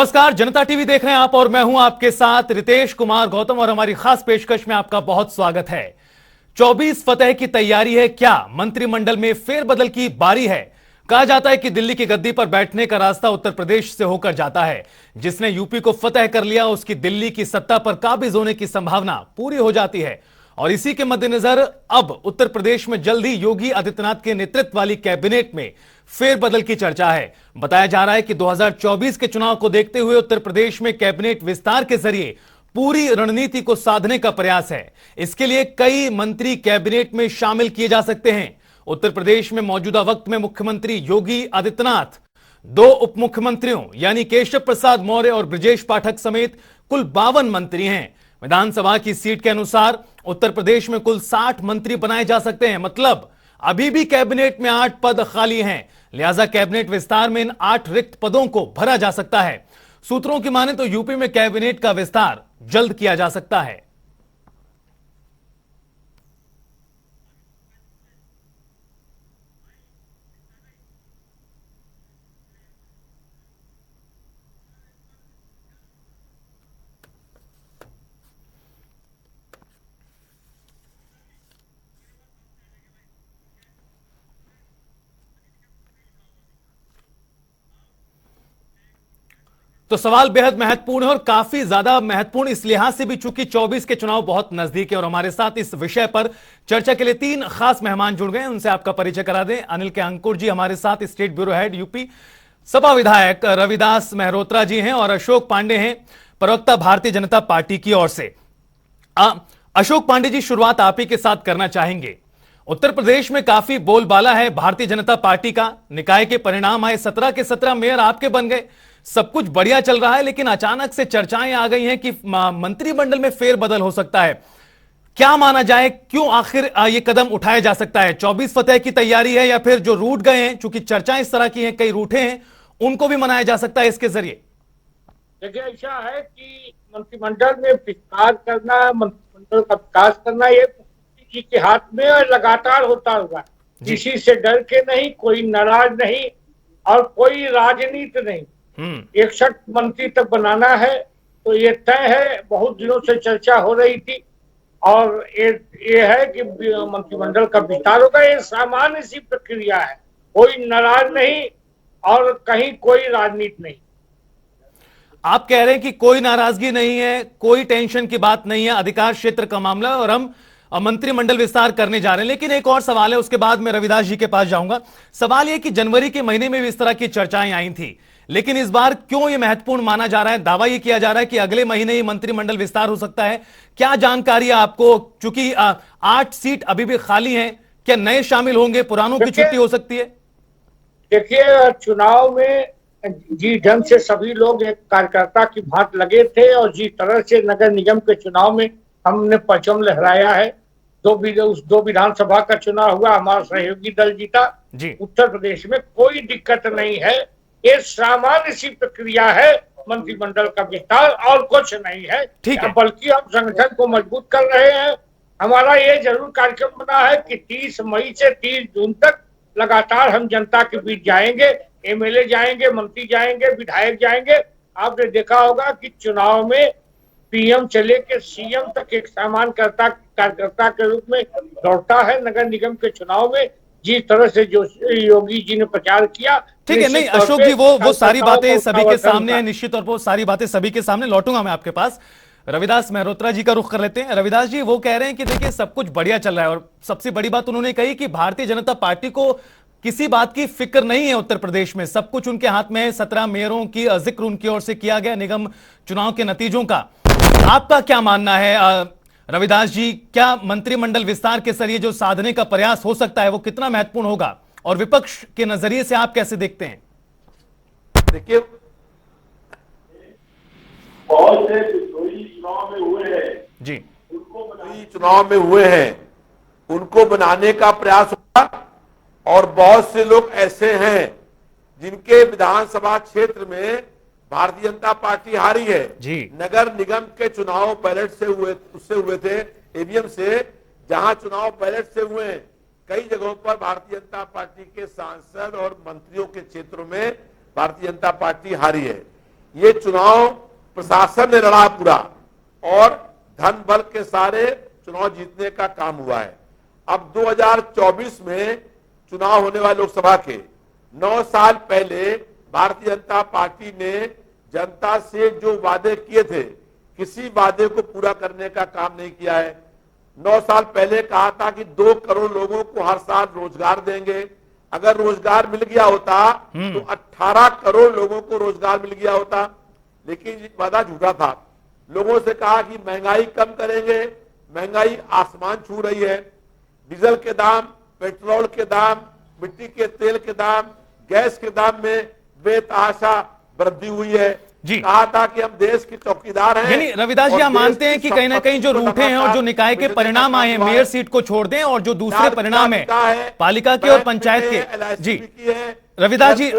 नमस्कार, जनता टीवी देख रहे हैं आप और मैं हूं आपके साथ रितेश कुमार गौतम और हमारी खास पेशकश में आपका बहुत स्वागत है। 24 फतह की तैयारी है क्या? मंत्रिमंडल में फेरबदल की बारी है। कहा जाता है कि दिल्ली की गद्दी पर बैठने का रास्ता उत्तर प्रदेश से होकर जाता है। जिसने यूपी को फतह कर लिया उसकी दिल्ली की सत्ता पर काबिज होने की संभावना पूरी हो जाती है। और इसी के मद्देनजर अब उत्तर प्रदेश में जल्द ही योगी आदित्यनाथ के नेतृत्व वाली कैबिनेट में फेरबदल की चर्चा है। बताया जा रहा है कि 2024 के चुनाव को देखते हुए उत्तर प्रदेश में कैबिनेट विस्तार के जरिए पूरी रणनीति को साधने का प्रयास है। इसके लिए कई मंत्री कैबिनेट में शामिल किए जा सकते हैं। उत्तर प्रदेश में मौजूदा वक्त में मुख्यमंत्री योगी आदित्यनाथ, 2 उप मुख्यमंत्रियों यानी केशव प्रसाद मौर्य और ब्रजेश पाठक समेत कुल 52 मंत्री हैं। विधानसभा की सीट के अनुसार उत्तर प्रदेश में कुल 60 मंत्री बनाए जा सकते हैं। मतलब अभी भी कैबिनेट में 8 पद खाली हैं। लिहाजा कैबिनेट विस्तार में इन 8 रिक्त पदों को भरा जा सकता है। सूत्रों की माने तो यूपी में कैबिनेट का विस्तार जल्द किया जा सकता है। तो सवाल बेहद महत्वपूर्ण है और काफी ज्यादा महत्वपूर्ण इस लिहाज से भी चूंकि 24 के चुनाव बहुत नजदीक है। और हमारे साथ इस विषय पर चर्चा के लिए 3 खास मेहमान जुड़ गए हैं। उनसे आपका परिचय करा दें। अनिल के अंकुर जी हमारे साथ, state bureau head UP Sapa विधायक रविदास मेहरोत्रा जी हैं और अशोक पांडे हैं, प्रवक्ता भारतीय जनता पार्टी की ओर से। अशोक पांडे जी, शुरुआत आप ही के साथ करना चाहेंगे। उत्तर प्रदेश में काफी बोलबाला है भारतीय जनता पार्टी का। निकाय के परिणाम आए, 17 के 17 मेयर आपके बन गए, सब कुछ बढ़िया चल रहा है। लेकिन अचानक से चर्चाएं आ गई हैं कि मंत्रिमंडल में फेरबदल हो सकता है। क्या माना जाए, क्यों आखिर ये कदम उठाया जा सकता है? 24 फतह की तैयारी है या फिर जो रूठ गए हैं, चूंकि चर्चाएं इस तरह की हैं, कई रूठे हैं, उनको भी मनाया जा सकता है इसके जरिए? देखिए, ऐसा है कि मंत्रिमंडल में विस्तार करना, मंत्रिमंडल का विकास करना, ये किसी के हाथ में और लगातार होता हुआ, किसी से डर के नहीं, कोई नाराज नहीं और कोई राजनीति नहीं। 61 मंत्री तक बनाना है तो ये तय है। बहुत दिनों से चर्चा हो रही थी और ये है कि मंत्रिमंडल का विस्तार होगा। ये सामान्य सी प्रक्रिया है, कोई नाराज नहीं और कहीं कोई राजनीति नहीं। आप कह रहे हैं कि कोई नाराजगी नहीं है, कोई टेंशन की बात नहीं है, अधिकार क्षेत्र का मामला है और हम मंत्रिमंडल विस्तार करने जा रहे हैं। लेकिन एक और सवाल है, उसके बाद मैं रविदास जी के पास जाऊंगा। सवाल यह कि जनवरी के महीने में भी इस तरह की चर्चाएं आई थी, लेकिन इस बार क्यों यह महत्वपूर्ण माना जा रहा है? दावा यह किया जा रहा है कि अगले महीने ही मंत्रिमंडल विस्तार हो सकता है। क्या जानकारी है आपको? चूंकि 8 सीट अभी भी खाली हैं, क्या नए शामिल होंगे, पुरानों की छुट्टी हो सकती है? देखिए, चुनाव में जिस ढंग से सभी लोग एक कार्यकर्ता की भांति लगे थे और जिस तरह से नगर निगम के चुनाव में हमने परचम लहराया है, 2 विधानसभा का चुनाव हुआ, हमारा सहयोगी दल जीता। उत्तर प्रदेश में कोई दिक्कत नहीं है। ये सामान्य सी प्रक्रिया है मंत्रिमंडल का विस्तार, और कुछ नहीं है। बल्कि हम संगठन को मजबूत कर रहे हैं। हमारा ये जरूर कार्यक्रम बना है कि 30 मई से 30 जून तक लगातार हम जनता के बीच जाएंगे, एमएलए जाएंगे, मंत्री जाएंगे, विधायक जाएंगे। आपने देखा होगा कि चुनाव में पीएम से लेकर सीएम तक एक सामान्य कार्यकर्ता के रूप में दौड़ता है। नगर निगम के चुनाव में जिस तरह से जो योगी जी ने प्रचार किया, ठीक है। नहीं अशोक जी, वो सारी बातें सभी के सामने है, निश्चित तौर पर वो सारी बातें सभी के सामने। लौटूंगा मैं आपके पास। रविदास मेहरोत्रा जी का रुख कर लेते हैं। रविदास जी, वो कह रहे हैं कि देखिए सब कुछ बढ़िया चल रहा है और सबसे बड़ी बात उन्होंने कही कि भारतीय जनता पार्टी को किसी बात की फिक्र नहीं है। उत्तर प्रदेश में सब कुछ उनके हाथ में है। 17 मेयरों की जिक्र उनकी ओर से किया गया, निगम चुनाव के नतीजों का। आपका क्या मानना है रविदास जी? क्या मंत्रिमंडल विस्तार के जरिए जो साधने का प्रयास हो सकता है वो कितना महत्वपूर्ण होगा और विपक्ष के नजरिए से आप कैसे देखते हैं? देखिए, बहुत से चुनाव में हुए हैं जी, चुनाव में हुए हैं, उनको बनाने का प्रयास हुआ। और बहुत से लोग ऐसे हैं जिनके विधानसभा क्षेत्र में भारतीय जनता पार्टी हारी है जी। नगर निगम के चुनाव बैलेट से हुए थे, ईवीएम से, जहां चुनाव बैलेट से हुए हैं। कई जगहों पर भारतीय जनता पार्टी के सांसद और मंत्रियों के क्षेत्रों में भारतीय जनता पार्टी हारी है। ये चुनाव प्रशासन ने लड़ा पूरा और धन बल के सारे चुनाव जीतने का काम हुआ है। अब 2024 में चुनाव होने वाले लोकसभा के 9 साल पहले भारतीय जनता पार्टी ने जनता से जो वादे किए थे, किसी वादे को पूरा करने का काम नहीं किया है। 9 साल पहले कहा था कि 2 करोड़ लोगों को हर साल रोजगार देंगे। अगर रोजगार मिल गया होता तो 18 करोड़ लोगों को रोजगार मिल गया होता, लेकिन ये वादा झूठा था। लोगों से कहा कि महंगाई कम करेंगे, महंगाई आसमान छू रही है। डीजल के दाम, पेट्रोल के दाम, मिट्टी के तेल के दाम, गैस के दाम में बेतहाशा वृद्धि हुई है। जी कहा था कि हम देश के चौकीदार हैं। यानी रविदास जी, आप मानते हैं कि कहीं ना कहीं जो रूठे हैं और जो निकाय के परिणाम आए हैं, मेयर सीट को छोड़ दें, और जो दूसरे परिणाम है पालिका के और पंचायत के। जी रविदास जी,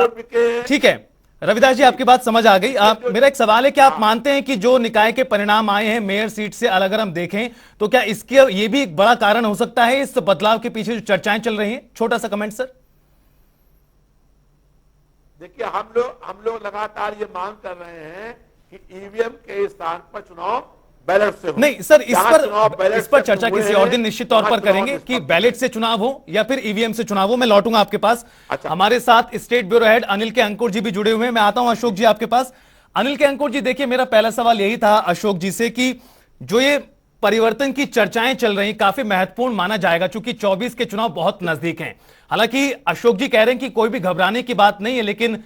ठीक है रविदास जी, आपकी बात समझ आ गई। मेरा एक सवाल है कि आप मानते हैं कि जो निकाय के परिणाम आए हैं मेयर सीट से अलग अगर हम देखें, तो क्या इसके ये भी एक बड़ा कारण हो सकता है इस बदलाव के पीछे जो चर्चाएं चल रही हैं? छोटा सा कमेंट सर। देखिए, हम लोग लगातार ये मांग कर रहे हैं कि ईवीएम के स्थान पर चुनाव बैलेट से हो। नहीं सर, इस पर चर्चा किसी और दिन निश्चित तौर पर करेंगे कि बैलेट से चुनाव हो या फिर ईवीएम से चुनाव हो। मैं लौटूंगा आपके पास। अच्छा। हमारे साथ स्टेट ब्यूरो हेड अनिल के अंकुर जी भी जुड़े हुए हैं। मैं आता हूं अशोक जी आपके पास। अनिल के अंकुर जी, देखिए मेरा पहला सवाल यही था अशोक जी से कि जो ये परिवर्तन की चर्चाएं चल रही काफी महत्वपूर्ण माना जाएगा, क्योंकि 24 के चुनाव बहुत नजदीक हैं। हालांकि अशोक जी कह रहे हैं कि कोई भी घबराने की बात नहीं है, लेकिन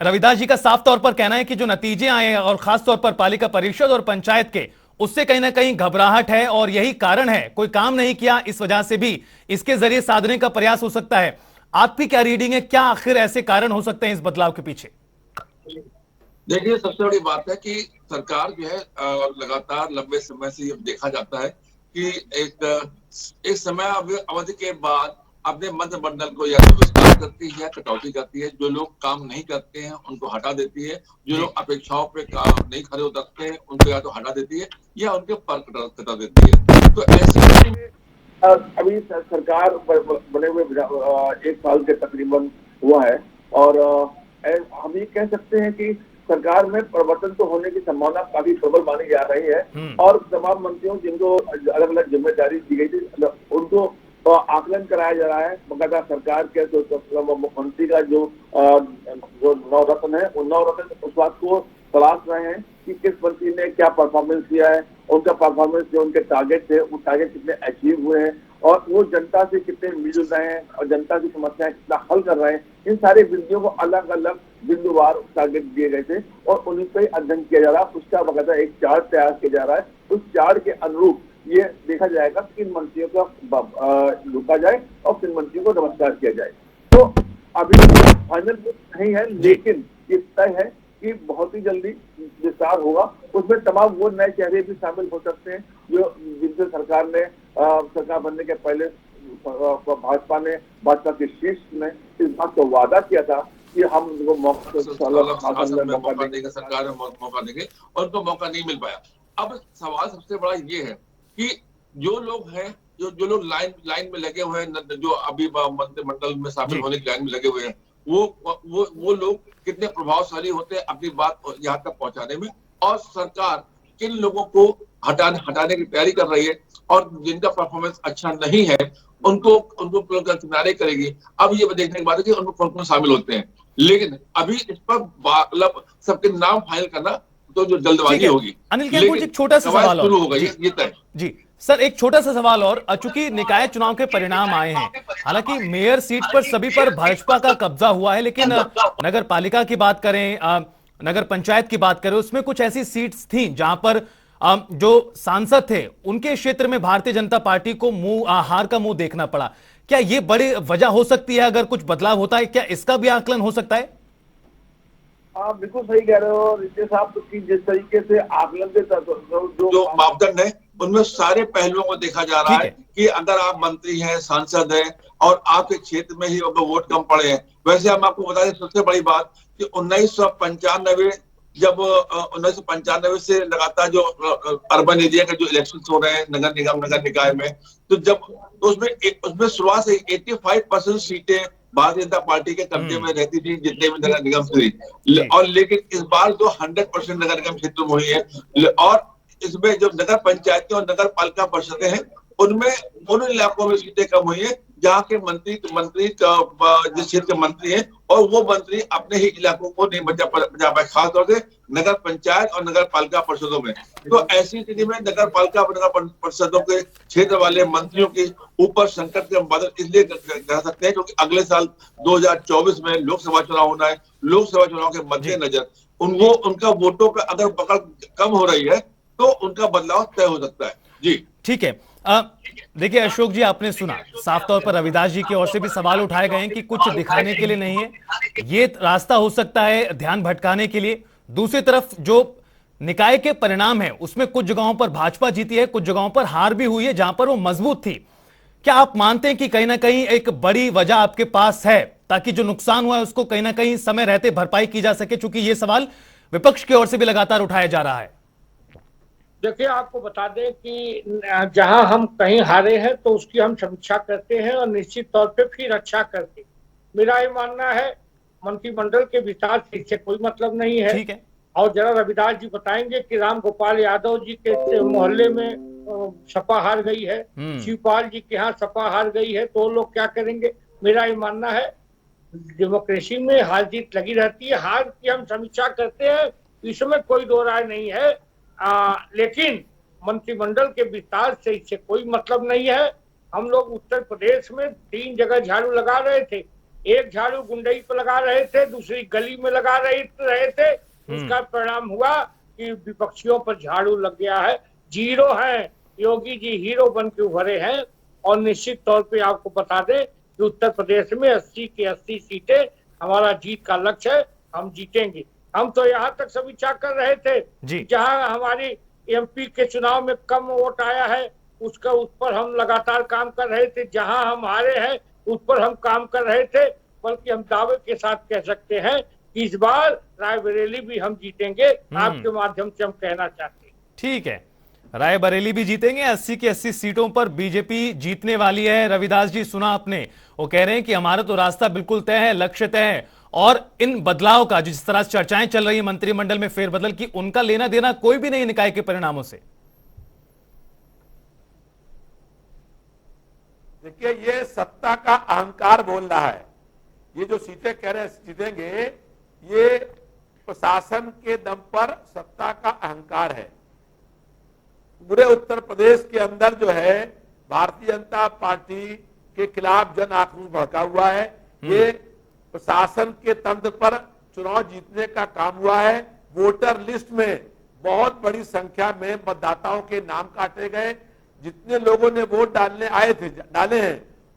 रविदास जी का साफ तौर पर कहना है कि जो नतीजे आए हैं और खासतौर पर पालिका परिषद और पंचायत के, उससे कहीं ना कहीं घबराहट है और यही कारण है। कोई काम नहीं किया, इस वजह से भी इसके जरिए साधने का प्रयास हो सकता है। आपकी क्या रीडिंग है? क्या आखिर ऐसे कारण हो सकते हैं इस बदलाव के पीछे? देखिए, सबसे बड़ी बात है कि सरकार जो है लगातार लंबे समय से ये देखा जाता है कि एक समय अवधि के बाद अपने मंत्रिमंडल को या तो विस्तार करती है या कटौती करती है। जो लोग काम नहीं करते हैं उनको हटा देती है, जो लोग अपेक्षाओं पे नहीं खड़े उतरते हैं उनको या तो हटा देती है या उनके पर कटा देती है। तो ऐसे अभी सरकार बने हुए 1 साल के तकरीबन हुआ है और हम ये कह सकते हैं कि सरकार में परिवर्तन तो होने की संभावना काफी प्रबल मानी जा रही है और तमाम मंत्रियों जिनको अलग अलग जिम्मेदारी दी गई थी उनको आकलन कराया जा रहा है। बकायदा सरकार के मुख्यमंत्री का जो नवरत्न है, उन नवरत्न उस बात को तलाश रहे हैं कि किस मंत्री ने क्या परफॉर्मेंस किया है, उनका परफॉर्मेंस जो उनके टारगेट थे वो टारगेट कितने अचीव हुए हैं और वो जनता से कितने मिल रहे हैं और जनता की समस्याएं कितना हल कर रहे हैं। इन सारे बिंदुओं को अलग अलग बिंदुवार टारगेट दिए गए थे और उन्हीं पर अध्ययन किया जा रहा है। उसका बकायदा एक चार्ट तैयार किया जा रहा है। उस चार्ट के अनुरूप ये देखा जाएगा कि किन मंत्रियों का रुका जाए और किन मंत्रियों को नमस्कार किया जाए। तो अभी फाइनल नहीं है, लेकिन ये तय है कि बहुत ही जल्दी विस्तार होगा। उसमें तमाम वो नए चेहरे भी शामिल हो सकते हैं जो जिनसे सरकार बनने के पहले भाजपा के शीर्ष ने इस बात को वादा किया था कि हम उनको मौका देंगे, सरकार में मौका देंगे और उनको मौका नहीं मिल पाया। अब सवाल सबसे बड़ा ये है कि जो लोग हैं जो लोग लाइन में लगे हुए हैं, जो अभी मंत्रिमंडल में शामिल होने की लाइन में लगे हुए हैं, वो लोग कितने प्रभावशाली होते हैं अपनी बात यहाँ तक पहुंचाने में, और सरकार किन लोगों को हटाने की तैयारी कर रही है और जिनका परफॉर्मेंस अच्छा नहीं है उनको किनारे करेगी। अब ये देखने की बात है कि उनको कौन कौन शामिल होते हैं, लेकिन अभी इस पर मतलब सबके नाम फाइनल करना तो जो जल्दबाजी होगी। अनिल के कुछ एक छोटा सा सवाल शुरू होगा ये तय। जी सर, एक छोटा सा सवाल और, चूंकि निकाय चुनाव के परिणाम आए हैं, हालांकि मेयर सीट पर सभी पर भाजपा का कब्जा हुआ है, लेकिन नगर पालिका की बात करें, नगर पंचायत की बात करें, उसमें कुछ ऐसी सीट्स थी जहां पर जो सांसद थे उनके क्षेत्र में भारतीय जनता पार्टी को हार का मुंह देखना पड़ा। क्या ये बड़ी वजह हो सकती है अगर कुछ बदलाव होता है? क्या इसका भी आकलन हो सकता है? आप बिल्कुल सही कह रहे हो रितेश साहब कि जिस तरीके से आकलन के जो मापदंड है उनमें सारे पहलुओं को देखा जा रहा है कि अगर आप मंत्री हैं, सांसद हैं और आपके क्षेत्र में ही वोट कम पड़े हैं। वैसे हम आपको बता दें सबसे बड़ी बात कि 1995 जब 1995 से लगातार जो अर्बन एरिया के जो इलेक्शन हो रहे हैं नगर निगम नगर निकाय में, तो जब उसमें शुरुआत से 85% सीटें भारतीय जनता पार्टी के कब्जे में रहती थी जितने भी नगर निगम थी। जी। और लेकिन इस बार जो 100% नगर निगम क्षेत्र में हुई है, और इसमें जो नगर पंचायतें और नगर पालिका परिषदें हैं उनमें उन इलाकों में सीटें कम हुई है जहाँ के मंत्री जिस क्षेत्र के मंत्री हैं और वो मंत्री अपने ही इलाकों को नहीं बचा पाए, खासतौर से नगर पंचायत और नगर पालिका परिषदों में। तो ऐसी स्थिति में नगर पालिका और नगर परिषदों के क्षेत्र वाले मंत्रियों के ऊपर संकट के बादल इसलिए कह सकते हैं क्योंकि अगले साल 2024 में लोकसभा चुनाव होना है। लोकसभा चुनाव के मद्देनजर उनका वोटों का अगर पकड़ कम हो रही है तो उनका बदलाव तय हो सकता है। जी ठीक है। देखिए अशोक जी, आपने सुना साफ तौर पर रविदास जी की ओर से भी सवाल उठाए गए हैं कि कुछ दिखाने के लिए नहीं है, ये रास्ता हो सकता है ध्यान भटकाने के लिए। दूसरी तरफ जो निकाय के परिणाम है उसमें कुछ जगहों पर भाजपा जीती है, कुछ जगहों पर हार भी हुई है जहां पर वो मजबूत थी। क्या आप मानते हैं कि कहीं ना कहीं एक बड़ी वजह आपके पास है ताकि जो नुकसान हुआ है उसको कहीं ना कहीं समय रहते भरपाई की जा सके, चूंकि ये सवाल विपक्ष की ओर से भी लगातार उठाया जा रहा है? देखिए, आपको बता दें कि जहां हम कहीं हारे हैं तो उसकी हम समीक्षा करते हैं और निश्चित तौर पे फिर अच्छा करते हैं। मेरा ये मानना है मंत्रिमंडल के विस्तार से इससे कोई मतलब नहीं है। ठीक है। और जरा रविदास जी बताएंगे कि राम गोपाल यादव जी के मोहल्ले में सपा हार गई है, शिवपाल जी के यहाँ सपा हार गई है, तो लोग क्या करेंगे? मेरा ये मानना है डेमोक्रेसी में हार जीत लगी रहती है, हार की हम समीक्षा करते हैं, इसमें कोई दो राय नहीं है। लेकिन मंत्रिमंडल के विस्तार से इससे कोई मतलब नहीं है। हम लोग उत्तर प्रदेश में 3 जगह झाड़ू लगा रहे थे, एक झाड़ू गुंडई पे लगा रहे थे, दूसरी गली में लगा रहे थे। उसका परिणाम हुआ कि विपक्षियों पर झाड़ू लग गया है, जीरो है। योगी जी हीरो बन के उभरे हैं और निश्चित तौर पे आपको बता दें कि उत्तर प्रदेश में 80 की 80 सीटें हमारा जीत का लक्ष्य है, हम जीतेंगे। हम तो यहाँ तक समीक्षा कर रहे थे जहाँ हमारी एमपी के चुनाव में कम वोट आया है उस पर हम लगातार काम कर रहे थे, जहाँ हम हारे हैं उस पर हम काम कर रहे थे। बल्कि हम दावे के साथ कह सकते हैं कि इस बार रायबरेली भी हम जीतेंगे, आपके माध्यम से हम कहना चाहते हैं। ठीक है, रायबरेली भी जीतेंगे, 80 की 80 सीटों पर बीजेपी जीतने वाली है। रविदास जी, सुना आपने, वो कह रहे हैं कि हमारा तो रास्ता बिल्कुल तय है, लक्ष्य तय है, और इन बदलाव का जिस तरह से चर्चाएं चल रही है मंत्रिमंडल में फेरबदल की, उनका लेना देना कोई भी नहीं निकाय के परिणामों से। देखिए, ये सत्ता का अहंकार बोल रहा है। ये जो सीटें कह रहे हैं जीतेंगे, ये प्रशासन के दम पर सत्ता का अहंकार है। पूरे उत्तर प्रदेश के अंदर जो है भारतीय जनता पार्टी के खिलाफ जन आक्रोश भड़का हुआ है। ये प्रशासन के तंत्र पर चुनाव जीतने का काम हुआ है। वोटर लिस्ट में बहुत बड़ी संख्या में मतदाताओं के नाम काटे गए। जितने लोगों ने वोट डाले हैं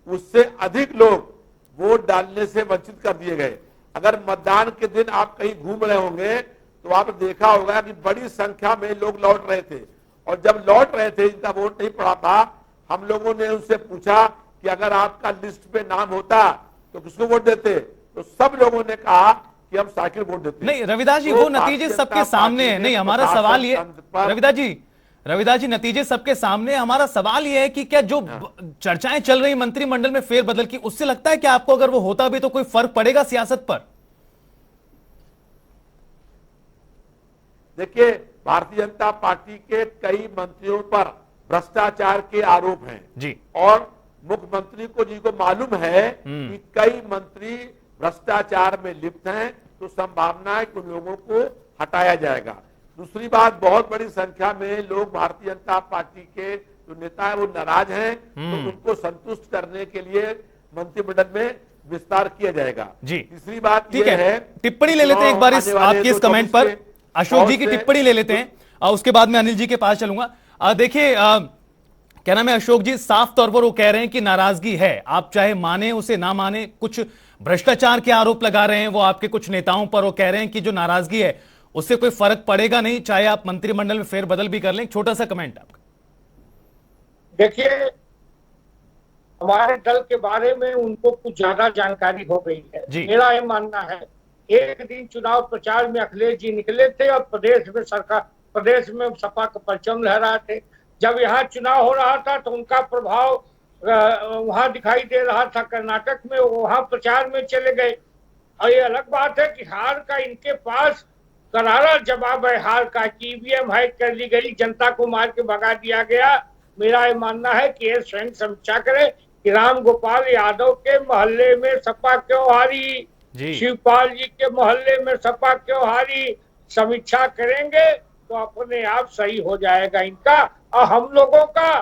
उससे अधिक लोग वोट डालने से वंचित कर दिए गए। अगर मतदान के दिन आप कहीं घूम रहे होंगे तो आपने देखा होगा कि बड़ी संख्या में लोग लौट रहे थे, और जब लौट रहे थे जिनका वोट नहीं पड़ा था, हम लोगों ने उनसे पूछा कि अगर आपका लिस्ट पे नाम होता तो किसको वोट देते, तो सब लोगों ने कहा कि हम साइकिल वोट देते। नहीं रविदास जी, वो नतीजे सबके सामने है। नहीं, हमारा सवाल ये रविदास जी नतीजे सबके सामने। हमारा सवाल ये है कि क्या जो चर्चाएं चल रही मंत्रिमंडल में फेरबदल की, उससे लगता है कि आपको अगर वो होता भी तो कोई फर्क पड़ेगा सियासत पर? देखिए, भारतीय जनता पार्टी के कई मंत्रियों पर भ्रष्टाचार के आरोप हैं जी, और मुख्यमंत्री को जी को मालूम है कि कई मंत्री भ्रष्टाचार में लिप्त हैं, तो संभावना है कि उन लोगों को हटाया जाएगा। दूसरी बात, बहुत बड़ी संख्या में लोग भारतीय जनता पार्टी के जो नेता है वो नाराज हैं, तो उनको संतुष्ट करने के लिए मंत्रिमंडल में विस्तार किया जाएगा जी। तीसरी बात यह है, टिप्पणी ले लेते हैं एक बार आपके इस कमेंट पर, अशोक जी की टिप्पणी ले लेते हैं, उसके बाद में अनिल जी के पास चलूंगा। देखिए, क्या नाम है अशोक जी, साफ तौर पर वो कह रहे हैं कि नाराजगी है, आप चाहे माने उसे ना माने, कुछ भ्रष्टाचार के आरोप लगा रहे हैं वो आपके कुछ नेताओं पर। वो कह रहे हैं कि जो नाराजगी है उससे कोई फर्क पड़ेगा नहीं, चाहे आप मंत्रिमंडल में फेरबदल भी कर लें। छोटा सा कमेंट आपका। देखिए, हमारे दल के बारे में उनको कुछ ज्यादा जानकारी हो गई है। मेरा ये मानना है, एक दिन चुनाव प्रचार में अखिलेश जी निकले थे और प्रदेश में सपा का परचम लहरा थे। जब यहाँ चुनाव हो रहा था तो उनका प्रभाव वहां दिखाई दे रहा था कर्नाटक में, वहां प्रचार में चले गए। और ये अलग बात है कि हार का इनके पास करारा जवाब है, हार का, कि ईवीएम हैक कर ली गई, जनता को मार के भगा दिया गया। मेरा ये मानना है कि ये स्वयं समीक्षा करे कि राम गोपाल यादव के मोहल्ले में सपा क्यों हारी, शिवपाल जी के मोहल्ले में सपा क्यों हारी। समीक्षा करेंगे तो अपने आप सही हो जाएगा इनका। और हम लोगों का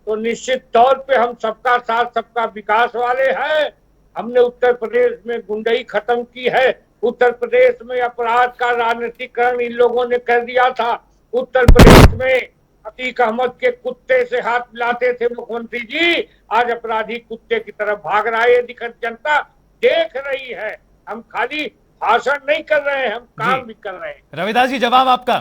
तो निश्चित तौर पे हम सबका साथ सबका विकास वाले हैं। हमने उत्तर प्रदेश में गुंडई खत्म की है, उत्तर प्रदेश में अपराध का राजनीतिकरण इन लोगों ने कर दिया था। उत्तर प्रदेश में अतीक अहमद के कुत्ते से हाथ मिलाते थे मुख्यमंत्री जी, आज अपराधी कुत्ते की तरफ भाग रहा है। ये दिक्कत जनता देख रही है। हम खाली भाषण नहीं कर रहे हैं, हम काम भी कर रहे हैं। रविदास जी, जवाब आपका।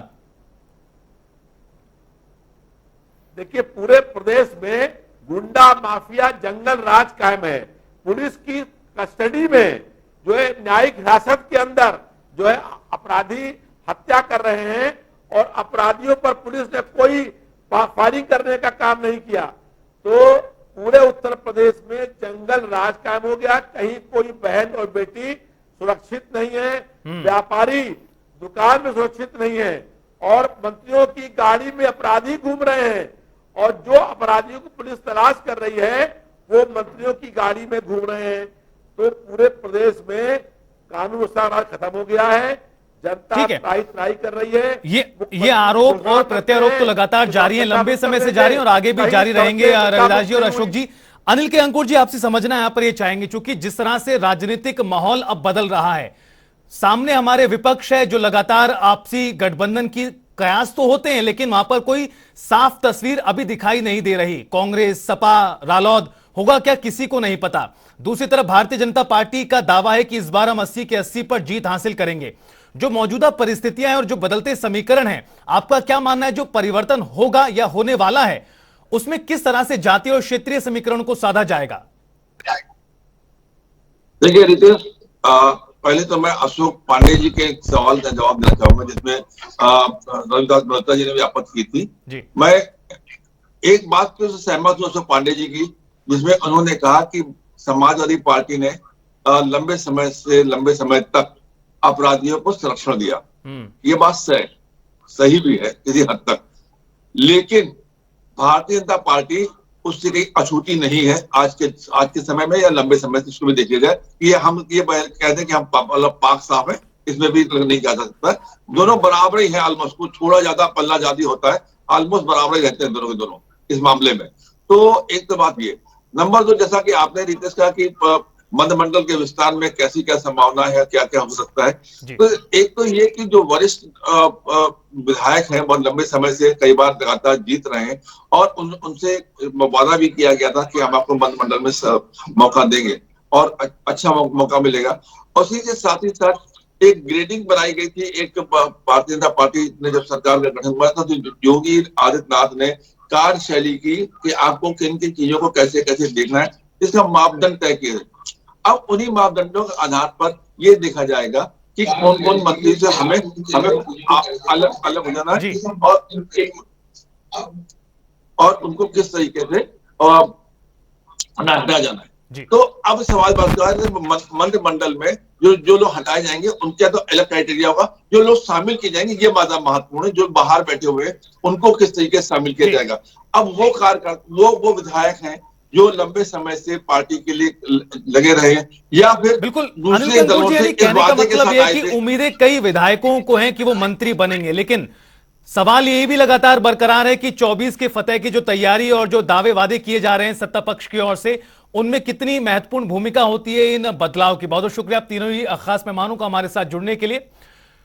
देखिए, पूरे प्रदेश में गुंडा माफिया जंगल राज कायम है। पुलिस की कस्टडी में जो है, न्यायिक हिरासत के अंदर जो है अपराधी हत्या कर रहे हैं और अपराधियों पर पुलिस ने कोई फायरिंग करने का काम नहीं किया। तो पूरे उत्तर प्रदेश में जंगल राज कायम हो गया। कहीं कोई बहन और बेटी सुरक्षित नहीं है, व्यापारी दुकान में सुरक्षित नहीं है, और मंत्रियों की गाड़ी में अपराधी घूम रहे हैं, और जो अपराधियों को पुलिस तलाश कर रही है वो मंत्रियों की गाड़ी में घूम रहे हैं। तो पूरे प्रदेश में कानून व्यवस्था खत्म हो गया है। जनता त्राही कर रही है। ये आरोप और प्रत्यारोप तो लगातार जारी है, लंबे समय से जारी है और आगे भी जारी रहेंगे। रविदास जी और अशोक जी, अनिल के अंकुर जी, आपसे समझना यहां पर ये चाहेंगे, क्योंकि जिस तरह से राजनीतिक माहौल अब बदल रहा है, सामने हमारे विपक्ष है जो लगातार आपसी गठबंधन की कयास तो होते हैं, लेकिन वहां पर कोई साफ तस्वीर अभी दिखाई नहीं दे रही। कांग्रेस, सपा, रालोद होगा क्या, किसी को नहीं पता। दूसरी तरफ भारतीय जनता पार्टी का दावा है कि इस बार हम 80 के 80 पर जीत हासिल करेंगे। जो मौजूदा परिस्थितियां हैं और जो बदलते समीकरण हैं, आपका क्या मानना है, जो परिवर्तन होगा या होने वाला है, उसमें किस तरह से जातीय और क्षेत्रीय समीकरण को साधा जाएगा? देखिए रितेश, पहले तो मैं अशोक पांडे जी के एक सवाल का जवाब देना चाहूंगा, जिसमें रविदास मेहता जी ने भी आपत्ति की थी। मैं एक बात तो सहमत हूं अशोक पांडे जी की, जिसमें उन्होंने कहा कि समाजवादी पार्टी ने लंबे समय तक अपराधियों को संरक्षण दिया। ये बात सही भी है किसी हद तक, लेकिन भारतीय जनता पार्टी उससे कहीं अछूती नहीं है। आज के समय में या लंबे समय से इसको भी देखिए जाए, ये कहते हैं कि हम पाक साफ है, इसमें भी नहीं कहा जा सकता। दोनों बराबर ही है ऑलमोस्ट, कुछ थोड़ा ज्यादा पल्ला ज्यादा होता है, ऑलमोस्ट बराबर ही रहते हैं दोनों के दोनों इस मामले में। तो एक तो बात ये। नंबर 2, जैसा कि आपने रितेश कहा कि मंत्रिमंडल के विस्तार में कैसी क्या संभावना है, क्या क्या हो सकता है। तो एक तो ये कि जो वरिष्ठ विधायक हैं बहुत लंबे समय से कई बार लगातार जीत रहे हैं, और उनसे वादा भी किया गया था कि हम आपको मंत्रिमंडल में मौका देंगे और अच्छा मौका मिलेगा। और इसी के साथ ही साथ एक ग्रेडिंग बनाई गई थी। एक भारतीय जनता पार्टी ने जब सरकार का गठन हुआ था तो योगी आदित्यनाथ ने कार्यशैली की कि आपको किन किन चीजों को कैसे कैसे देखना है, इसका मापदंड तय किए। अब उन्हीं मापदंडों के आधार पर ये देखा जाएगा कि कौन कौन मंत्री से हमें अलग हो जाना है और उनको किस तरीके से हटाया जाना है। तो अब सवाल बनता है मंत्रिमंडल में जो लोग हटाए जाएंगे उनका तो अलग क्राइटेरिया होगा, जो लोग शामिल किए जाएंगे ये ज्यादा महत्वपूर्ण है। जो बाहर बैठे हुए उनको किस तरीके से शामिल किया जाएगा। अब वो कार्यकर्ता वो विधायक हैं जो लंबे समय से पार्टी के लिए लगे रहे हैं, या फिर बिल्कुल दूसरे दलों से कहने का मतलब यह है कि उम्मीदें कई विधायकों को हैं कि वो मंत्री बनेंगे, लेकिन सवाल यही भी लगातार बरकरार है कि 24 के फतेह की जो तैयारी और जो दावे वादे किए जा रहे हैं सत्ता पक्ष की ओर से, उनमें कितनी महत्वपूर्ण भूमिका होती है इन बदलाव की। बहुत बहुत शुक्रिया आप तीनों ही खास मेहमानों का हमारे साथ जुड़ने के लिए।